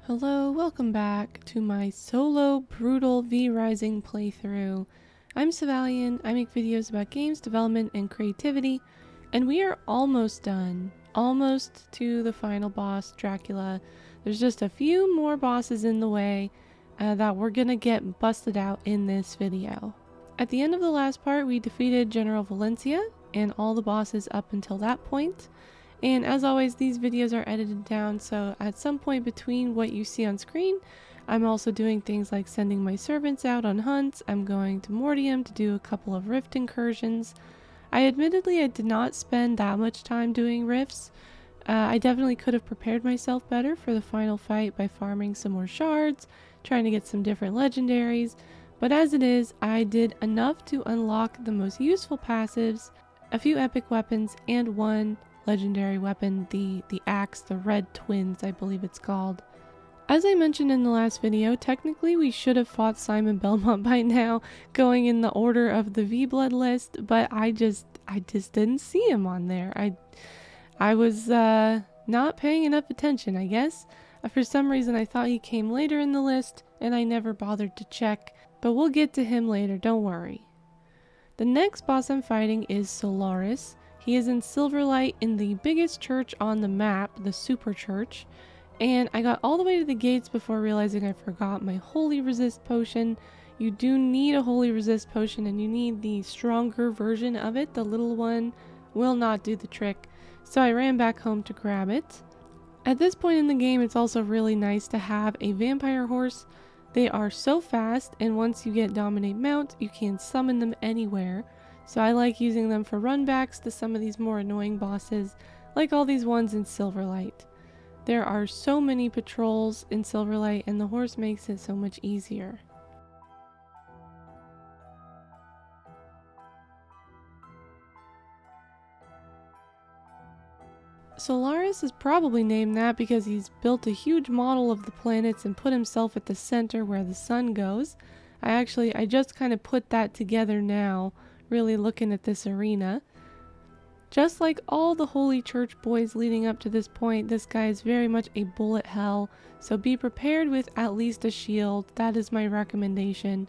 Hello, welcome back to my solo brutal V-Rising playthrough. I'm Savalian, I make videos about games development and creativity, and we are almost done. Almost to the final boss, Dracula. There's just a few more bosses in the way that we're gonna get busted out in this video. At the end of the last part, we defeated General Valencia and all the bosses up until that point. And as always, these videos are edited down, so at some point between what you see on screen, I'm also doing things like sending my servants out on hunts. I'm going to Mortium to do a couple of rift incursions. I did not spend that much time doing rifts. I definitely could have prepared myself better for the final fight by farming some more shards, trying to get some different legendaries, but as it is, I did enough to unlock the most useful passives, a few epic weapons, and one legendary weapon, the axe, the Red Twins, I believe it's called. As I mentioned in the last video, technically we should have fought Simon Belmont by now, going in the order of the V-Blood list, but I just didn't see him on there. I was not paying enough attention, I guess. For some reason I thought he came later in the list, and I never bothered to check, but we'll get to him later, don't worry. The next boss I'm fighting is Solarus. He is in Silverlight in the biggest church on the map, the Super Church, and I got all the way to the gates before realizing I forgot my Holy Resist potion. You do need a Holy Resist potion, and you need the stronger version of it. The little one will not do the trick, so I ran back home to grab it. At this point in the game, it's also really nice to have a vampire horse. They are so fast, and once you get Dominate Mount, you can summon them anywhere. So I like using them for runbacks to some of these more annoying bosses, like all these ones in Silverlight. There are so many patrols in Silverlight, and the horse makes it so much easier. Solarus is probably named that because he's built a huge model of the planets and put himself at the center where the sun goes. I just kind of put that together now, really looking at this arena. Just like all the Holy Church boys leading up to this point, this guy is very much a bullet hell, so be prepared with at least a shield. That is my recommendation.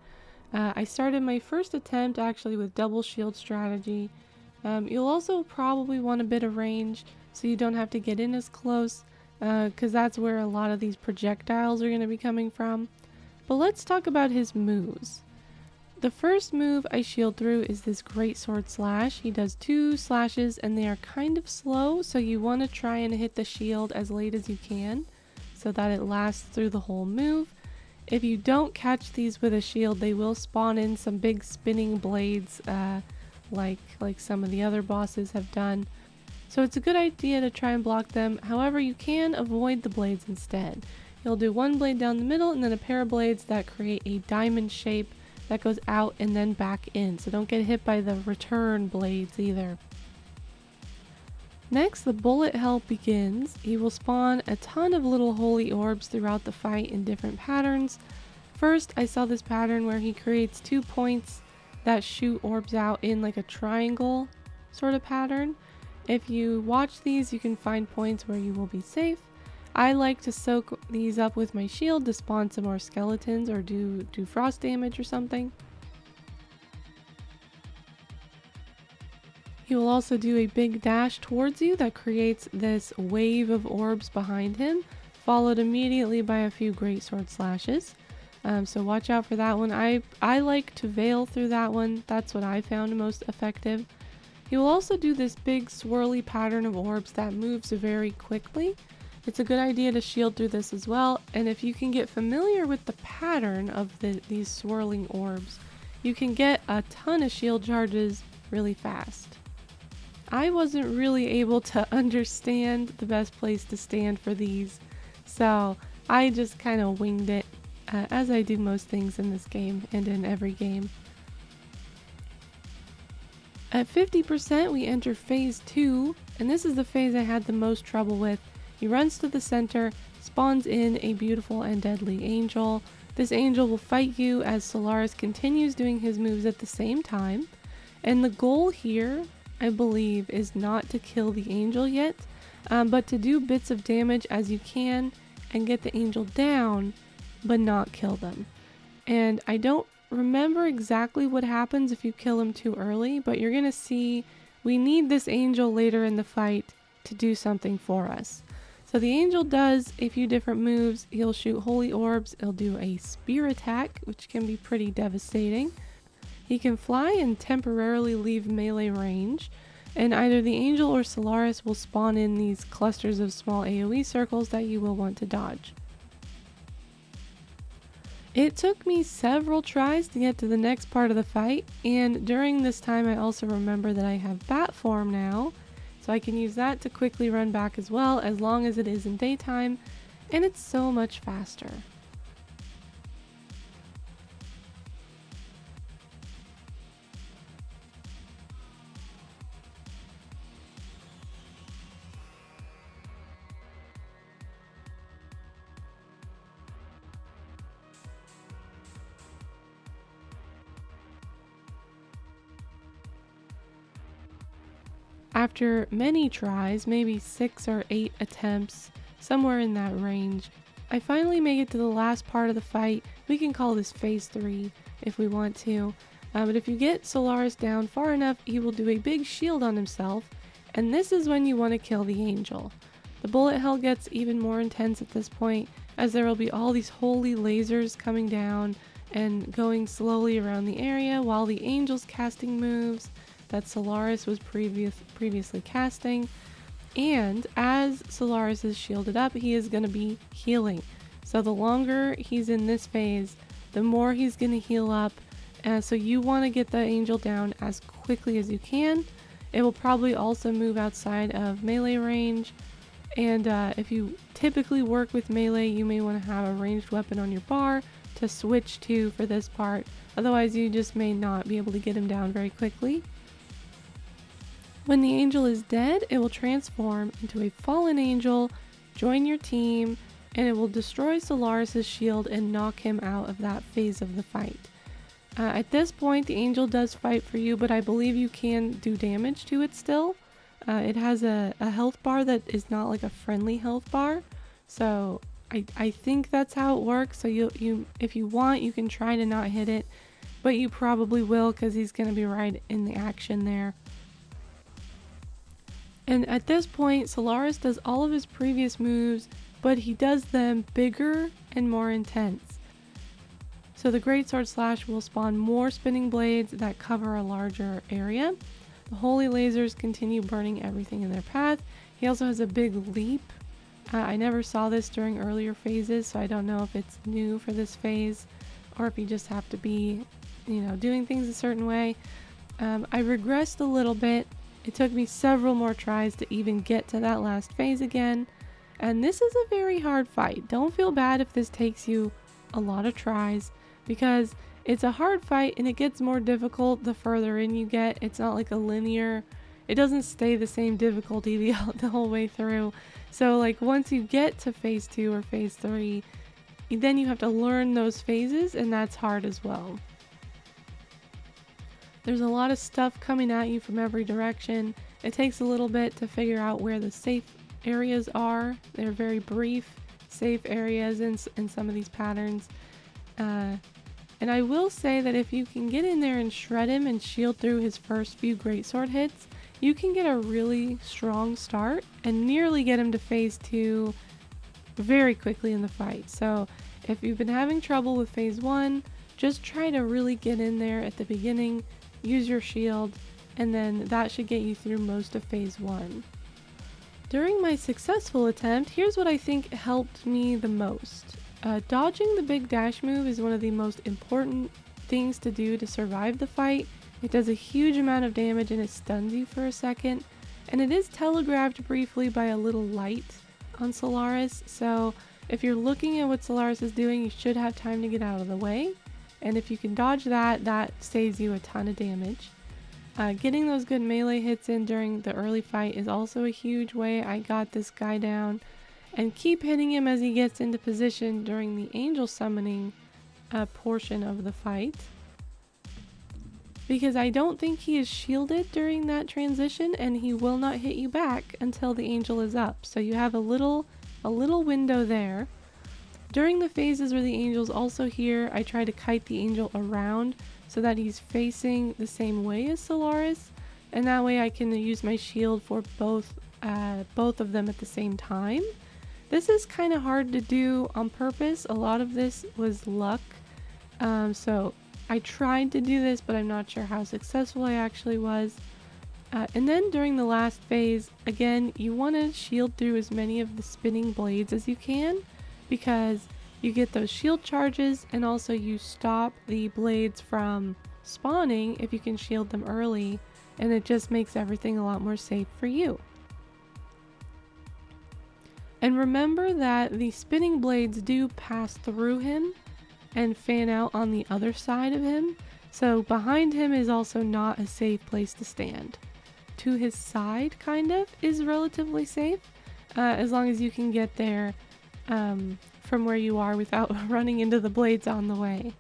I started my first attempt actually with double shield strategy. You'll also probably want a bit of range, so you don't have to get in as close, because that's where a lot of these projectiles are going to be coming from. But let's talk about his moves. The first move I shield through is this Great Sword Slash. He does 2 slashes and they are kind of slow, so you want to try and hit the shield as late as you can so that it lasts through the whole move. If you don't catch these with a shield, they will spawn in some big spinning blades like some of the other bosses have done. So it's a good idea to try and block them. However, you can avoid the blades instead. You'll do one blade down the middle and then a pair of blades that create a diamond shape that goes out and then back in, so don't get hit by the return blades either. Next, the bullet hell begins. He will spawn a ton of little holy orbs throughout the fight in different patterns. First, I saw this pattern where he creates 2 points that shoot orbs out in like a triangle sort of pattern. If you watch these, you can find points where you will be safe. I like to soak these up with my shield to spawn some more skeletons or do frost damage or something. He will also do a big dash towards you that creates this wave of orbs behind him, followed immediately by a few Great Sword Slashes. So watch out for that one. I like to veil through that one. That's what I found most effective. He will also do this big swirly pattern of orbs that moves very quickly. It's a good idea to shield through this as well, and if you can get familiar with the pattern of these swirling orbs, you can get a ton of shield charges really fast. I wasn't really able to understand the best place to stand for these, so I just kind of winged it, as I do most things in this game and in every game. At 50% we enter phase 2, and this is the phase I had the most trouble with. He runs to the center, spawns in a beautiful and deadly angel. This angel will fight you as Solarus continues doing his moves at the same time. And the goal here, I believe, is not to kill the angel yet, but to do bits of damage as you can and get the angel down, but not kill them. And I don't remember exactly what happens if you kill him too early, but you're gonna see we need this angel later in the fight to do something for us. So the angel does a few different moves. He'll shoot holy orbs, he'll do a spear attack, which can be pretty devastating. He can fly and temporarily leave melee range, and either the angel or Solarus will spawn in these clusters of small AoE circles that you will want to dodge. It took me several tries to get to the next part of the fight, and during this time I also remember that I have bat form now, so I can use that to quickly run back as well, as long as it is in daytime, and it's so much faster. After many tries, maybe 6 or 8 attempts, somewhere in that range, I finally make it to the last part of the fight. We can call this phase 3 if we want to, but if you get Solarus down far enough, he will do a big shield on himself, and this is when you want to kill the angel. The bullet hell gets even more intense at this point, as there will be all these holy lasers coming down and going slowly around the area while the angel's casting moves that Solarus was previously casting, and as Solarus is shielded up, he is going to be healing. So the longer he's in this phase, the more he's going to heal up, so you want to get the angel down as quickly as you can. It will probably also move outside of melee range, and if you typically work with melee, you may want to have a ranged weapon on your bar to switch to for this part, otherwise you just may not be able to get him down very quickly. When the angel is dead, it will transform into a fallen angel, join your team, and it will destroy Solarus' shield and knock him out of that phase of the fight. At this point, the angel does fight for you, but I believe you can do damage to it still. It has a health bar that is not like a friendly health bar, so I think that's how it works. So you if you want, you can try to not hit it, but you probably will because he's going to be right in the action there. And at this point, Solarus does all of his previous moves, but he does them bigger and more intense. So the Greatsword Slash will spawn more spinning blades that cover a larger area. The holy lasers continue burning everything in their path. He also has a big leap. I never saw this during earlier phases, so I don't know if it's new for this phase or if you just have to be, doing things a certain way. I regressed a little bit. It took me several more tries to even get to that last phase again, and this is a very hard fight. Don't feel bad if this takes you a lot of tries, because it's a hard fight and it gets more difficult the further in you get. It's not like a linear, it doesn't stay the same difficulty the whole way through. So like once you get to phase 2 or phase 3, then you have to learn those phases, and that's hard as well. There's a lot of stuff coming at you from every direction. It takes a little bit to figure out where the safe areas are. They're very brief, safe areas in some of these patterns. And I will say that if you can get in there and shred him and shield through his first few greatsword hits, you can get a really strong start and nearly get him to phase 2 very quickly in the fight. So if you've been having trouble with phase 1, just try to really get in there at the beginning. Use your shield, and then that should get you through most of phase 1. During my successful attempt, here's what I think helped me the most. Dodging the big dash move is one of the most important things to do to survive the fight. It does a huge amount of damage and it stuns you for a second, and it is telegraphed briefly by a little light on Solarus, so if you're looking at what Solarus is doing, you should have time to get out of the way. And if you can dodge that, that saves you a ton of damage. Getting those good melee hits in during the early fight is also a huge way I got this guy down. And keep hitting him as he gets into position during the angel summoning portion of the fight. Because I don't think he is shielded during that transition, and he will not hit you back until the angel is up. So you have a little window there. During the phases where the angel's also here, I try to kite the angel around so that he's facing the same way as Solarus, and that way I can use my shield for both of them at the same time. This is kind of hard to do on purpose. A lot of this was luck, so I tried to do this, but I'm not sure how successful I actually was. And then during the last phase, again, you want to shield through as many of the spinning blades as you can, because you get those shield charges, and also you stop the blades from spawning if you can shield them early, and it just makes everything a lot more safe for you. And remember that the spinning blades do pass through him and fan out on the other side of him, so behind him is also not a safe place to stand. To his side, kind of, is relatively safe, as long as you can get there from where you are without running into the blades on the way.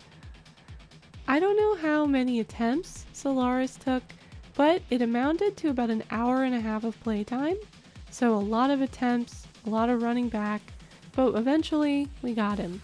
I don't know how many attempts Solarus took, but it amounted to about an hour and a half of playtime, so a lot of attempts, a lot of running back, but eventually we got him.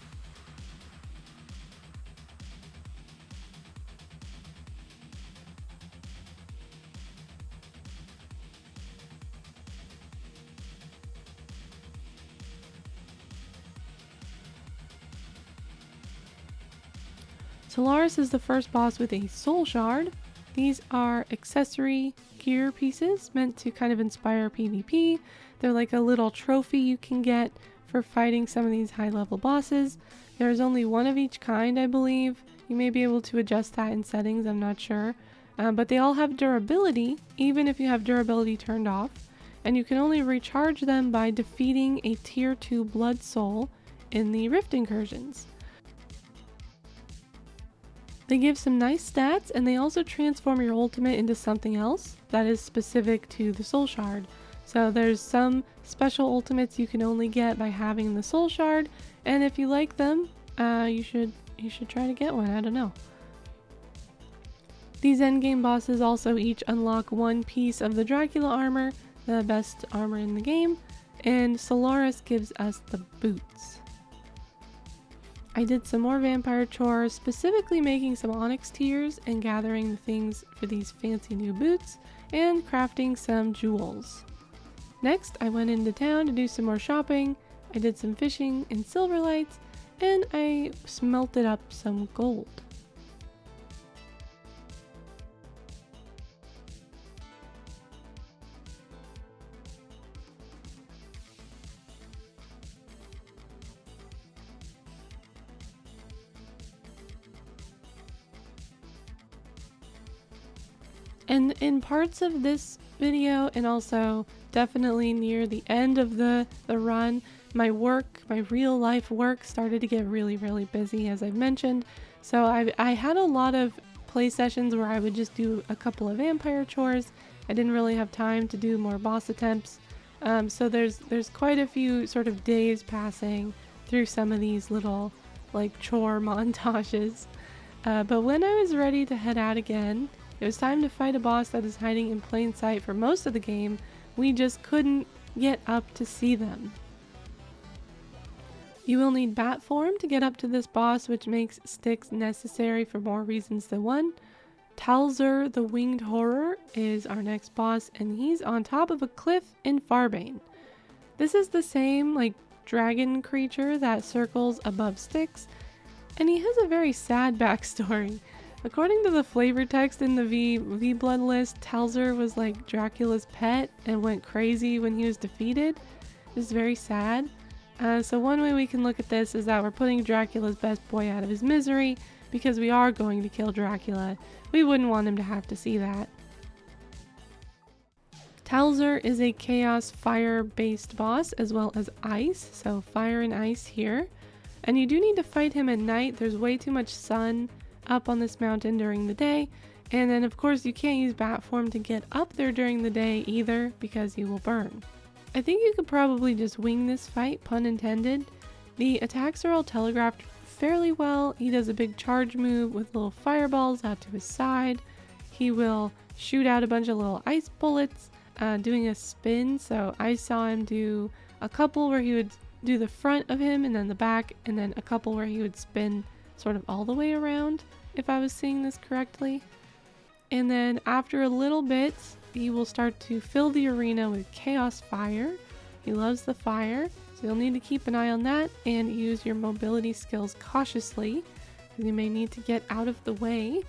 Solarus is the first boss with a soul shard. These are accessory gear pieces meant to kind of inspire PvP. They're like a little trophy you can get for fighting some of these high level bosses. There's only one of each kind, I believe. You may be able to adjust that in settings, I'm not sure. But they all have durability, even if you have durability turned off. And you can only recharge them by defeating a tier 2 blood soul in the rift incursions. They give some nice stats, and they also transform your ultimate into something else that is specific to the soul shard. So there's some special ultimates you can only get by having the soul shard, and if you like them, you should try to get one. I don't know. These endgame bosses also each unlock one piece of the Dracula armor, the best armor in the game, and Solarus gives us the boots. I did some more vampire chores, specifically making some onyx tears and gathering the things for these fancy new boots and crafting some jewels. Next, I went into town to do some more shopping. I did some fishing in Silverlights, and I smelted up some gold. And in parts of this video, and also definitely near the end of the run, my real life work started to get really busy, as I've mentioned. So I had a lot of play sessions where I would just do a couple of vampire chores. I didn't really have time to do more boss attempts. So there's quite a few sort of days passing through some of these little like chore montages. But when I was ready to head out again, it was time to fight a boss that is hiding in plain sight for most of the game. We just couldn't get up to see them. You will need bat form to get up to this boss, which makes sticks necessary for more reasons than one. Talzur the Winged Horror is our next boss, and he's on top of a cliff in Farbane. This is the same like dragon creature that circles above sticks, and he has a very sad backstory. According to the flavor text in the V Blood list, Talzur was like Dracula's pet and went crazy when he was defeated. It's very sad. So one way we can look at this is that we're putting Dracula's best boy out of his misery, because we are going to kill Dracula. We wouldn't want him to have to see that. Talzur is a chaos fire based boss as well as ice, so fire and ice here. And you do need to fight him at night. There's way too much sun up on this mountain during the day, and then of course you can't use bat form to get up there during the day either, because you will burn. I think you could probably just wing this fight, pun intended. The attacks are all telegraphed fairly well. He does a big charge move with little fireballs out to his side. He will shoot out a bunch of little ice bullets, doing a spin. So I saw him do a couple where he would do the front of him and then the back, and then a couple where he would spin sort of all the way around, if I was seeing this correctly. And then after a little bit, he will start to fill the arena with chaos fire. He loves the fire, so you'll need to keep an eye on that and use your mobility skills cautiously, because you may need to get out of the way.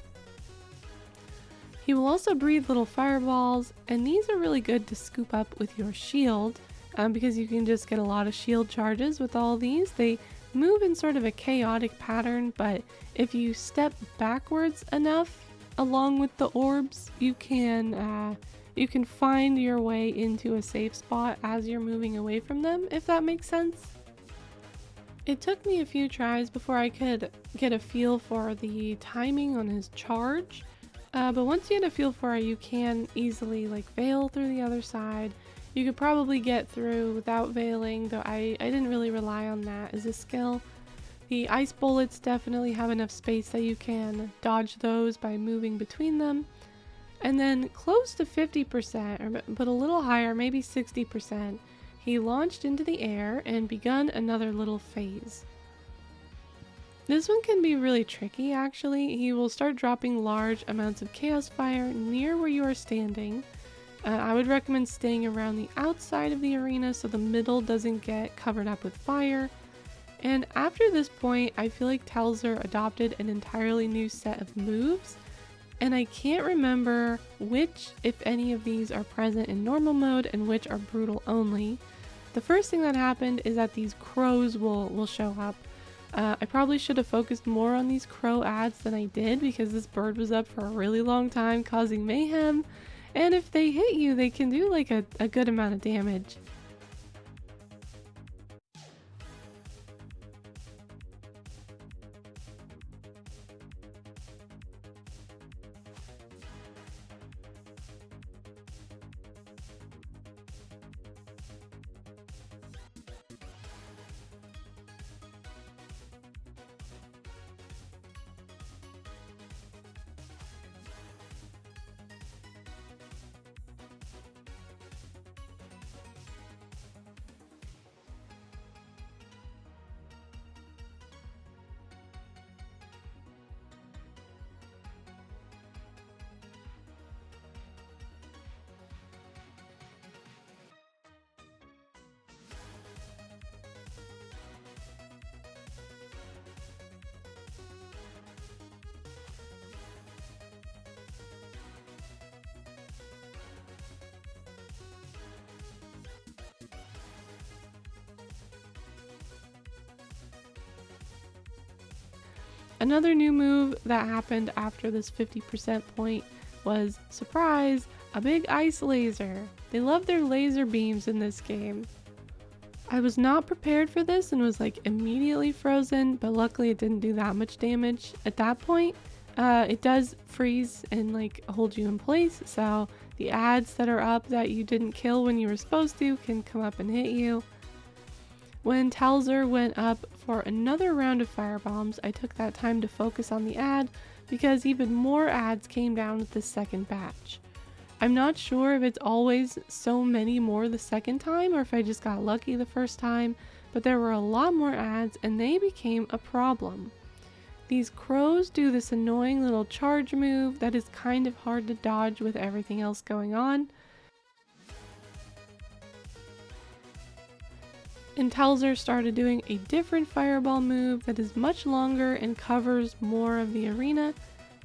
He will also breathe little fireballs, and these are really good to scoop up with your shield, because you can just get a lot of shield charges with all these. They move in sort of a chaotic pattern, but if you step backwards enough along with the orbs, you can find your way into a safe spot as you're moving away from them, if that makes sense. It took me a few tries before I could get a feel for the timing on his charge, but once you get a feel for it, you can easily veil through the other side. You could probably get through without veiling, though I didn't really rely on that as a skill. The ice bullets definitely have enough space that you can dodge those by moving between them. And then close to 50%, but a little higher, maybe 60%, he launched into the air and begun another little phase. This one can be really tricky actually. He will start dropping large amounts of chaos fire near where you are standing. I would recommend staying around the outside of the arena so the middle doesn't get covered up with fire. And after this point, I feel like Talzur adopted an entirely new set of moves, and I can't remember which, if any of these, are present in normal mode and which are brutal only. The first thing that happened is that these crows will show up. I probably should have focused more on these crow ads than I did, because this bird was up for a really long time causing mayhem. And if they hit you, they can do a good amount of damage. Another new move that happened after this 50% point was, surprise, a big ice laser. They love their laser beams in this game. I was not prepared for this and was immediately frozen, but luckily it didn't do that much damage at that point. It does freeze and hold you in place, so the ads that are up that you didn't kill when you were supposed to can come up and hit you. When Talzur went up for another round of firebombs, I took that time to focus on the ad because even more ads came down with the second batch. I'm not sure if it's always so many more the second time or if I just got lucky the first time, but there were a lot more ads and they became a problem. These crows do this annoying little charge move that is kind of hard to dodge with everything else going on. And Talzur started doing a different fireball move that is much longer and covers more of the arena,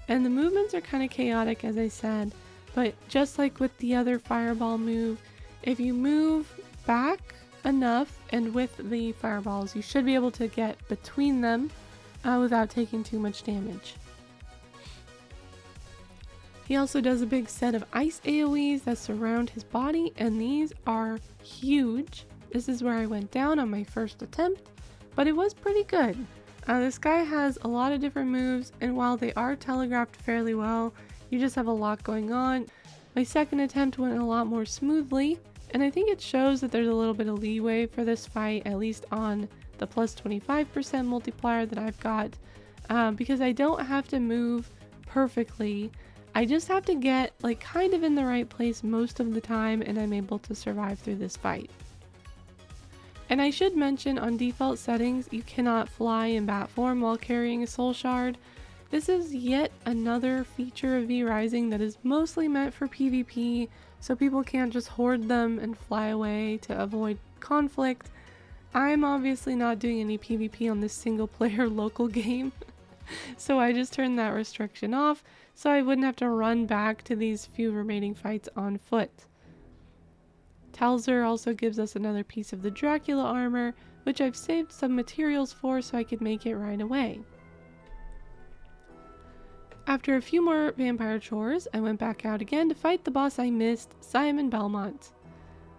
and the movements are kind of chaotic, as I said, but just like with the other fireball move, if you move back enough and with the fireballs, you should be able to get between them without taking too much damage. He also does a big set of ice AoEs that surround his body, and these are huge. This is where I went down on my first attempt, but it was pretty good. This guy has a lot of different moves, and while they are telegraphed fairly well, you just have a lot going on. My second attempt went a lot more smoothly, and I think it shows that there's a little bit of leeway for this fight, at least on the plus 25% multiplier that I've got, because I don't have to move perfectly. I just have to get kind of in the right place most of the time, and I'm able to survive through this fight. And I should mention, on default settings, you cannot fly in bat form while carrying a soul shard. This is yet another feature of V Rising that is mostly meant for PvP, so people can't just hoard them and fly away to avoid conflict. I'm obviously not doing any PvP on this single player local game, so I just turned that restriction off so I wouldn't have to run back to these few remaining fights on foot. Talzur also gives us another piece of the Dracula armor, which I've saved some materials for so I could make it right away. After a few more vampire chores, I went back out again to fight the boss I missed, Simon Belmont.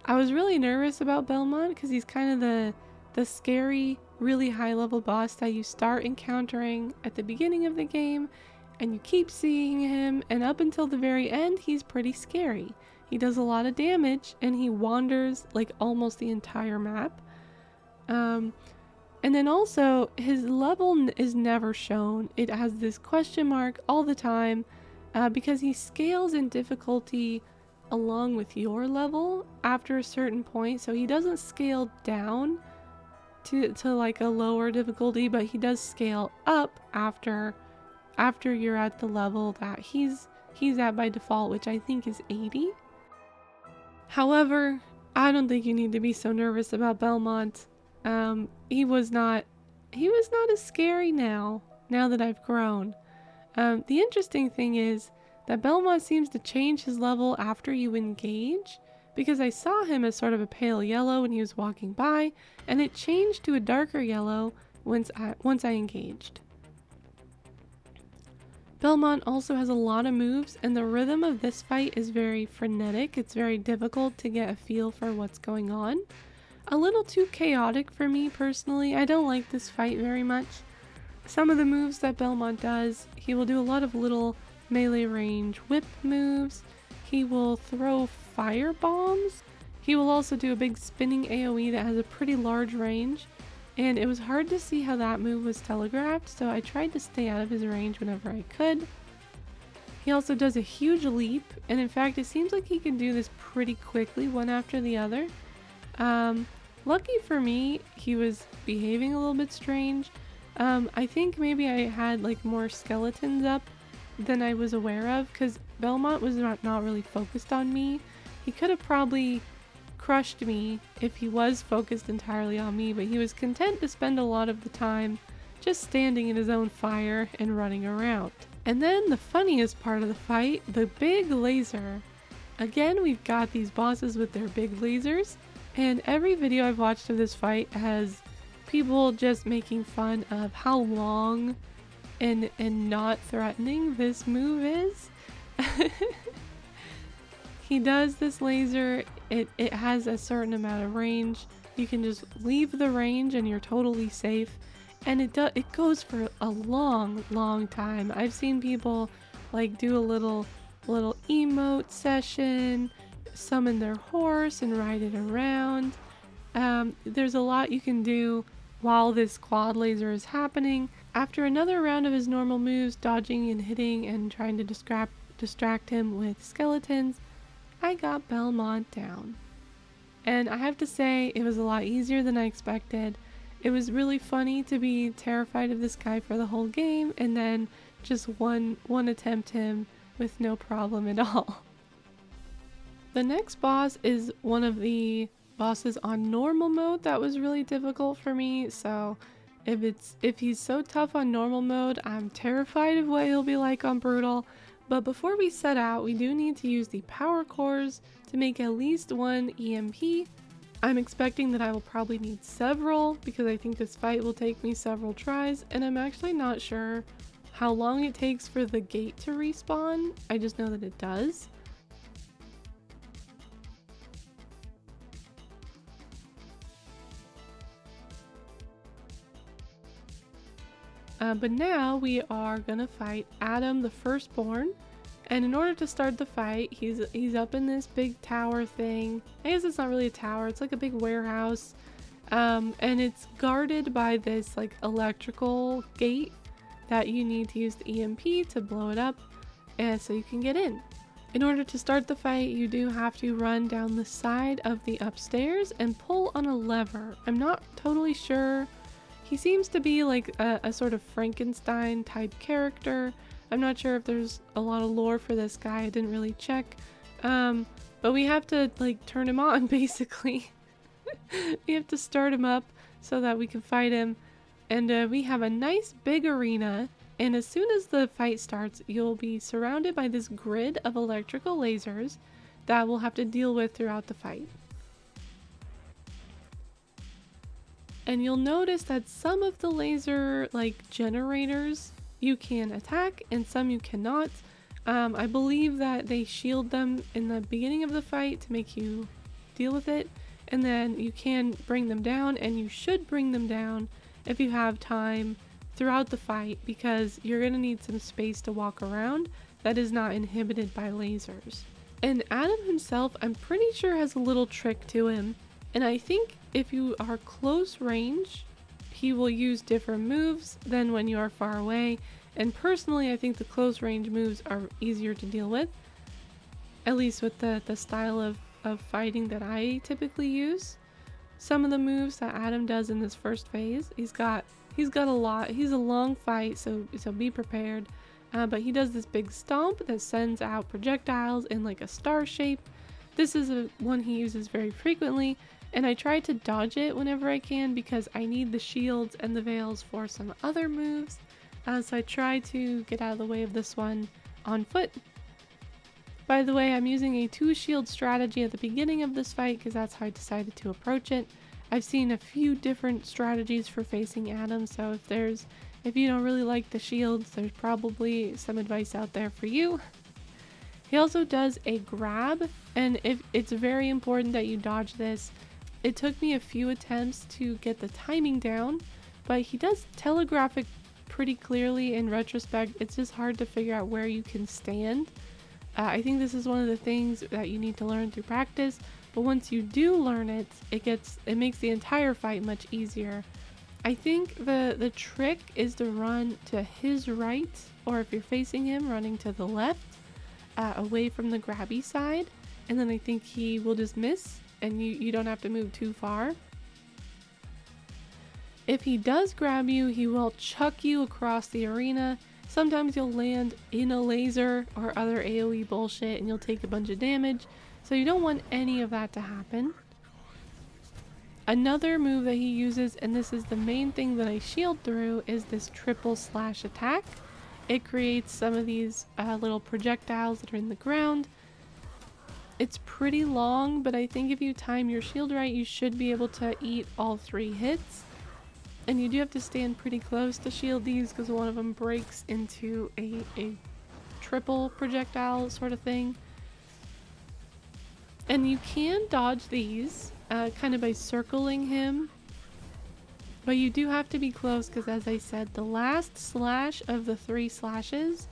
I was really nervous about Belmont because he's kind of the scary, really high level boss that you start encountering at the beginning of the game, and you keep seeing him, and up until the very end he's pretty scary. He does a lot of damage and he wanders like almost the entire map. And then also his level is never shown. It has this question mark all the time because he scales in difficulty along with your level after a certain point. So he doesn't scale down to like a lower difficulty, but he does scale up after you're at the level that he's at by default, which I think is 80. However, I don't think you need to be so nervous about Belmont. He was not as scary now that I've grown. The interesting thing is that Belmont seems to change his level after you engage, because I saw him as sort of a pale yellow when he was walking by, and it changed to a darker yellow once I engaged. Belmont also has a lot of moves, and the rhythm of this fight is very frenetic. It's very difficult to get a feel for what's going on. A little too chaotic for me personally. I don't like this fight very much. Some of the moves that Belmont does, he will do a lot of little melee range whip moves. He will throw fire bombs. He will also do a big spinning AoE that has a pretty large range. And it was hard to see how that move was telegraphed, so I tried to stay out of his range whenever I could. He also does a huge leap, and in fact it seems like he can do this pretty quickly, one after the other. Lucky for me, he was behaving a little bit strange. I think maybe I had like more skeletons up than I was aware of, because Belmont was not really focused on me. He could have probably crushed me if he was focused entirely on me, but he was content to spend a lot of the time just standing in his own fire and running around. And then the funniest part of the fight, the big laser. Again, we've got these bosses with their big lasers, and every video I've watched of this fight has people just making fun of how long and not threatening this move is. He does this laser, it has a certain amount of range. You can just leave the range and you're totally safe. And it goes for a long time. I've seen people like do a little emote session, summon their horse and ride it around. There's a lot you can do while this quad laser is happening. After another round of his normal moves, dodging and hitting and trying to distract him with skeletons, I got Belmont down. And I have to say, it was a lot easier than I expected. It was really funny to be terrified of this guy for the whole game, and then just one attempt him with no problem at all. The next boss is one of the bosses on normal mode that was really difficult for me, so if he's so tough on normal mode, I'm terrified of what he'll be like on brutal. But before we set out, we do need to use the power cores to make at least one EMP. I'm expecting that I will probably need several because I think this fight will take me several tries, and I'm actually not sure how long it takes for the gate to respawn. I just know that it does. But now we are gonna fight Adam the Firstborn, and in order to start the fight, he's up in this big tower thing. I guess it's not really a tower, it's like a big warehouse, and it's guarded by this like electrical gate that you need to use the EMP to blow it up, and so you can get in. In order to start the fight, you do have to run down the side of the upstairs and pull on a lever. I'm not totally sure. He seems to be like a sort of Frankenstein type character. I'm not sure if there's a lot of lore for this guy. I didn't really check. But we have to like turn him on basically. We have to start him up so that we can fight him. And we have a nice big arena. And as soon as the fight starts, you'll be surrounded by this grid of electrical lasers that we'll have to deal with throughout the fight. And you'll notice that some of the laser like generators you can attack and some you cannot. I believe that they shield them in the beginning of the fight to make you deal with it, and then you can bring them down, and you should bring them down if you have time throughout the fight, because you're going to need some space to walk around that is not inhibited by lasers. And Adam himself, I'm pretty sure, has a little trick to him, and I think if you are close range, he will use different moves than when you are far away. And personally, I think the close range moves are easier to deal with, at least with the style of fighting that I typically use. Some of the moves that Adam does in this first phase, he's got a lot. He's a long fight, so be prepared. But he does this big stomp that sends out projectiles in like a star shape. This is one he uses very frequently, and I try to dodge it whenever I can because I need the shields and the veils for some other moves. So I try to get out of the way of this one on foot. By the way, I'm using a 2-shield strategy at the beginning of this fight because that's how I decided to approach it. I've seen a few different strategies for facing Adam, so if you don't really like the shields, there's probably some advice out there for you. He also does a grab, and it's very important that you dodge this. It took me a few attempts to get the timing down, but he does telegraph it pretty clearly in retrospect. It's just hard to figure out where you can stand. I think this is one of the things that you need to learn through practice, but once you do learn it, it makes the entire fight much easier. I think the trick is to run to his right, or if you're facing him, running to the left, away from the grabby side, and then I think he will just miss and you don't have to move too far. If he does grab you, he will chuck you across the arena. Sometimes you'll land in a laser or other AoE bullshit and you'll take a bunch of damage, so you don't want any of that to happen. Another move that he uses, and this is the main thing that I shield through, is this triple slash attack. It creates some of these little projectiles that are in the ground. It's pretty long, but I think if you time your shield right, you should be able to eat all 3 hits. And you do have to stand pretty close to shield these because one of them breaks into a triple projectile sort of thing. And you can dodge these kind of by circling him, but you do have to be close because, as I said, the last slash of the 3 slashes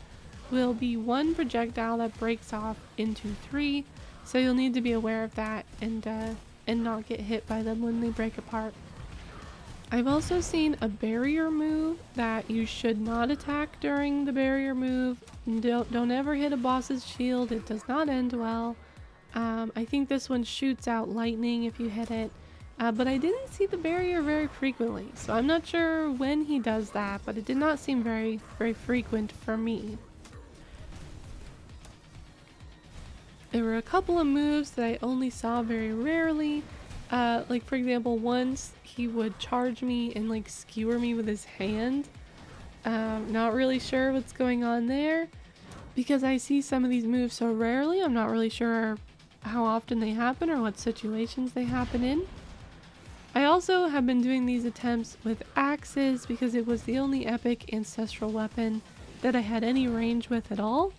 will be 1 projectile that breaks off into 3, so you'll need to be aware of that and not get hit by them when they break apart. I've also seen a barrier move that you should not attack during the barrier move. Don't ever hit a boss's shield, it does not end well. I think this one shoots out lightning if you hit it, but I didn't see the barrier very frequently, so I'm not sure when he does that, but it did not seem very, very frequent for me. There were a couple of moves that I only saw very rarely. Like for example, once he would charge me and like skewer me with his hand. Not really sure what's going on there because I see some of these moves so rarely. I'm not really sure how often they happen or what situations they happen in. I also have been doing these attempts with axes because it was the only epic ancestral weapon that I had any range with at all.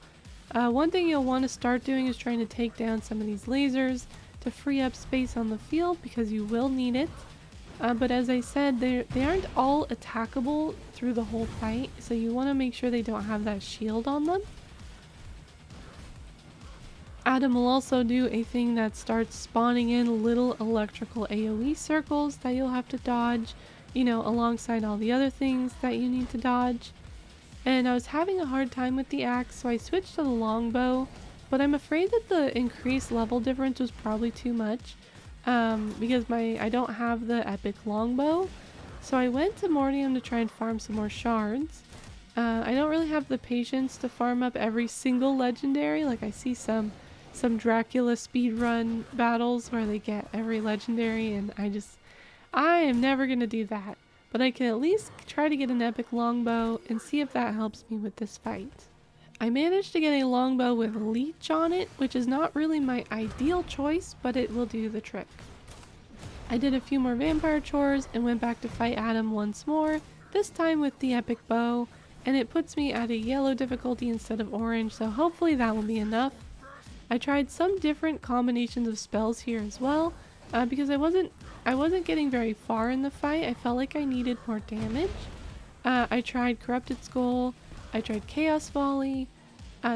One thing you'll want to start doing is trying to take down some of these lasers to free up space on the field because you will need it. But as I said, they aren't all attackable through the whole fight, so you want to make sure they don't have that shield on them. Adam will also do a thing that starts spawning in little electrical AoE circles that you'll have to dodge, alongside all the other things that you need to dodge. And I was having a hard time with the axe, so I switched to the longbow. but I'm afraid that the increased level difference was probably too much, because I don't have the epic longbow. So I went to Mortium to try and farm some more shards. I don't really have the patience to farm up every single legendary. Like, I see some Dracula speedrun battles where they get every legendary, and I am never gonna do that. But I can at least try to get an epic longbow and see if that helps me with this fight. I managed to get a longbow with leech on it, which is not really my ideal choice, but it will do the trick. I did a few more vampire chores and went back to fight Adam once more, this time with the epic bow, and it puts me at a yellow difficulty instead of orange, so hopefully that will be enough. I tried some different combinations of spells here as well, because I wasn't getting very far in the fight. I felt like I needed more damage. I tried Corrupted Skull, I tried Chaos Volley.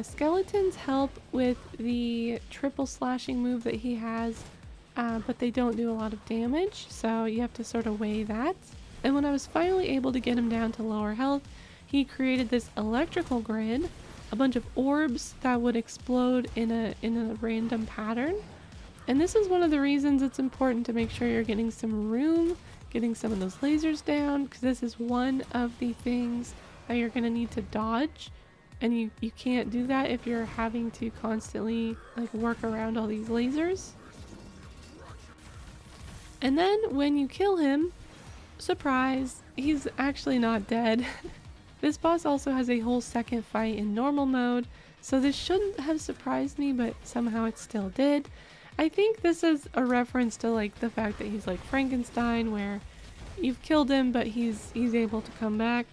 Skeletons help with the triple slashing move that he has, but they don't do a lot of damage, so you have to sort of weigh that. And when I was finally able to get him down to lower health, he created this electrical grid, a bunch of orbs that would explode in a random pattern. And this is one of the reasons it's important to make sure you're getting some room, getting some of those lasers down, because this is one of the things that you're going to need to dodge, and you can't do that if you're having to constantly like work around all these lasers. And then when you kill him, surprise, he's actually not dead. This boss also has a whole second fight in normal mode, so this shouldn't have surprised me, but somehow it still did. I think this is a reference to like the fact that he's like Frankenstein, where you've killed him but he's able to come back.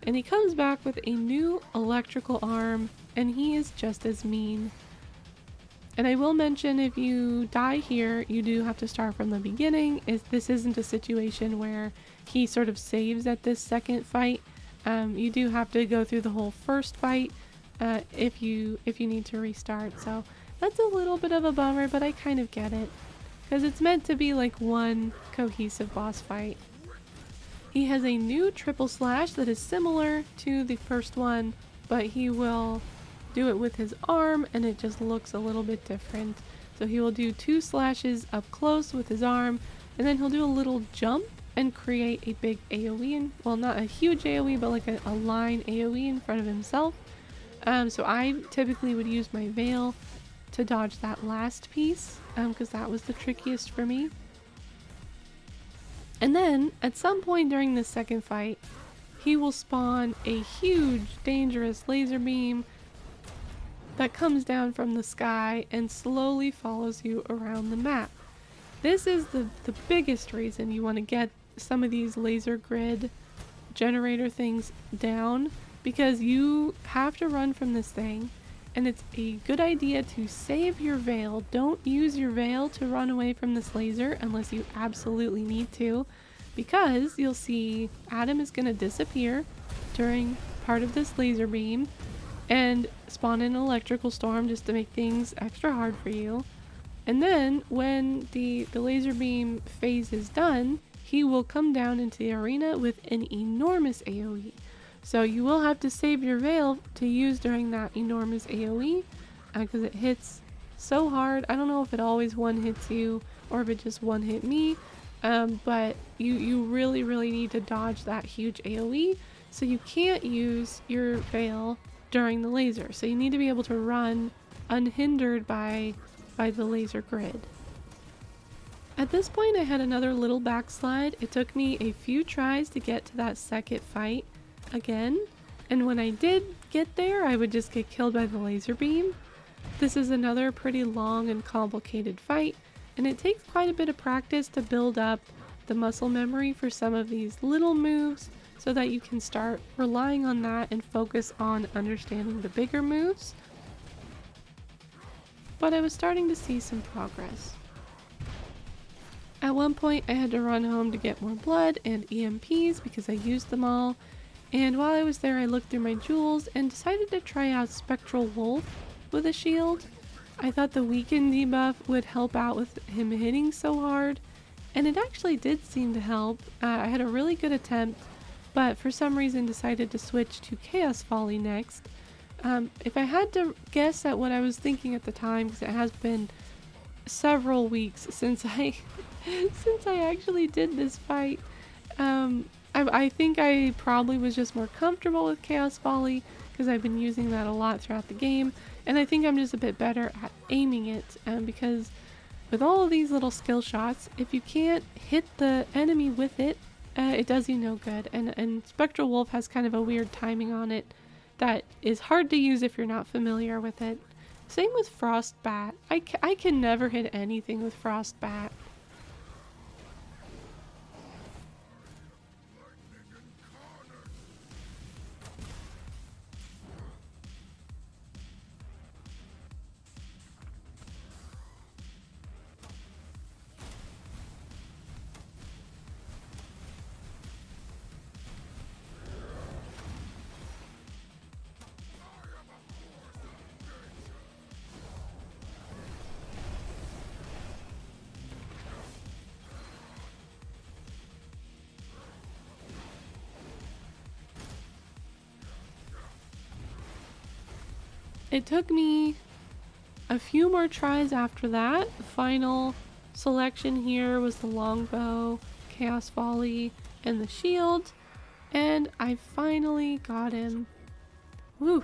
And he comes back with a new electrical arm, and he is just as mean. And I will mention, if you die here, you do have to start from the beginning. This isn't a situation where he sort of saves at this second fight. You do have to go through the whole first fight if you need to restart. So that's a little bit of a bummer, but I kind of get it, because it's meant to be like one cohesive boss fight. He has a new triple slash that is similar to the first one, but he will do it with his arm, and it just looks a little bit different. So he will do 2 slashes up close with his arm, and then he'll do a little jump and create a big AoE, well, not a huge AoE, but like a line AoE in front of himself. So I typically would use my veil to dodge that last piece, because that was the trickiest for me. And then, at some point during this second fight, he will spawn a huge, dangerous laser beam that comes down from the sky and slowly follows you around the map. This is the biggest reason you want to get some of these laser grid generator things down, because you have to run from this thing, and it's a good idea to save your veil. Don't use your veil to run away from this laser unless you absolutely need to, because you'll see Adam is going to disappear during part of this laser beam and spawn an electrical storm just to make things extra hard for you. And then when the laser beam phase is done, he will come down into the arena with an enormous AoE. So you will have to save your veil to use during that enormous AoE, because it hits so hard. I don't know if it always one hits you or if it just one hit me, but you really need to dodge that huge AoE. So you can't use your veil during the laser. So you need to be able to run unhindered by the laser grid. At this point I had another little backslide. It took me a few tries to get to that second fight again, and when I did get there, I would just get killed by the laser beam. This is another pretty long and complicated fight, and it takes quite a bit of practice to build up the muscle memory for some of these little moves so that you can start relying on that and focus on understanding the bigger moves. But I was starting to see some progress. At one point I had to run home to get more blood and EMPs because I used them all. And while I was there, I looked through my jewels and decided to try out Spectral Wolf with a shield. I thought the weaken debuff would help out with him hitting so hard, and it actually did seem to help. I had a really good attempt, but for some reason decided to switch to Chaos Volley next, If I had to guess at what I was thinking at the time, because it has been several weeks since I since I actually did this fight, I think I probably was just more comfortable with Chaos Volley because I've been using that a lot throughout the game, and I think I'm just a bit better at aiming it, because with all of these little skill shots, if you can't hit the enemy with it, it does you no good, and Spectral Wolf has kind of a weird timing on it that is hard to use if you're not familiar with it. Same with Frostbat. I can never hit anything with Frostbat. It took me a few more tries after that. The final selection here was the longbow, Chaos Volley, and the shield, and I finally got him. Woo!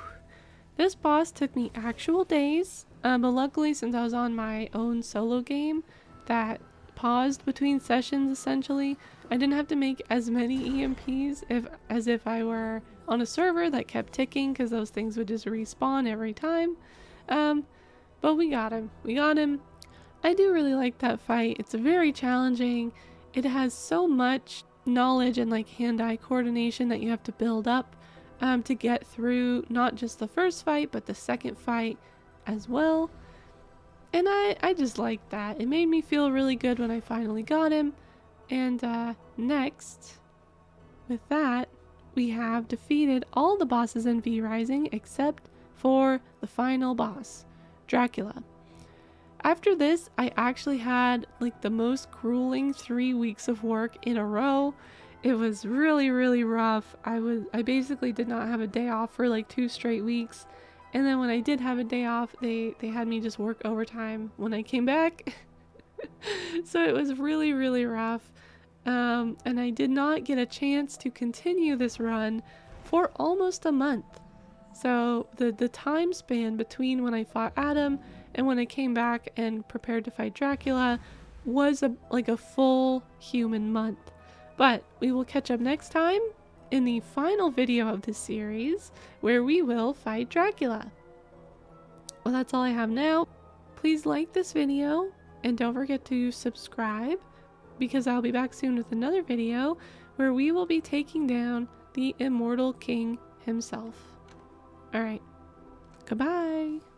This boss took me actual days, but luckily since I was on my own solo game that paused between sessions essentially, I didn't have to make as many EMPs as if I were on a server that kept ticking, because those things would just respawn every time. But we got him. We got him. I do really like that fight. It's very challenging. It has so much knowledge and like hand-eye coordination that you have to build up to get through not just the first fight, but the second fight as well. And I just liked that. It made me feel really good when I finally got him. And next, with that, we have defeated all the bosses in V Rising except for the final boss, Dracula. After this, I actually had like the most grueling 3 weeks of work in a row. It was really, really rough. I basically did not have a day off for like 2 straight weeks. And then when I did have a day off, they had me just work overtime when I came back. So it was really, really rough. And I did not get a chance to continue this run for almost a month. So the time span between when I fought Adam and when I came back and prepared to fight Dracula was like a full human month. But we will catch up next time in the final video of this series, where we will fight Dracula. Well, that's all I have now. Please like this video and don't forget to subscribe, because I'll be back soon with another video where we will be taking down the Immortal King himself. Alright, goodbye!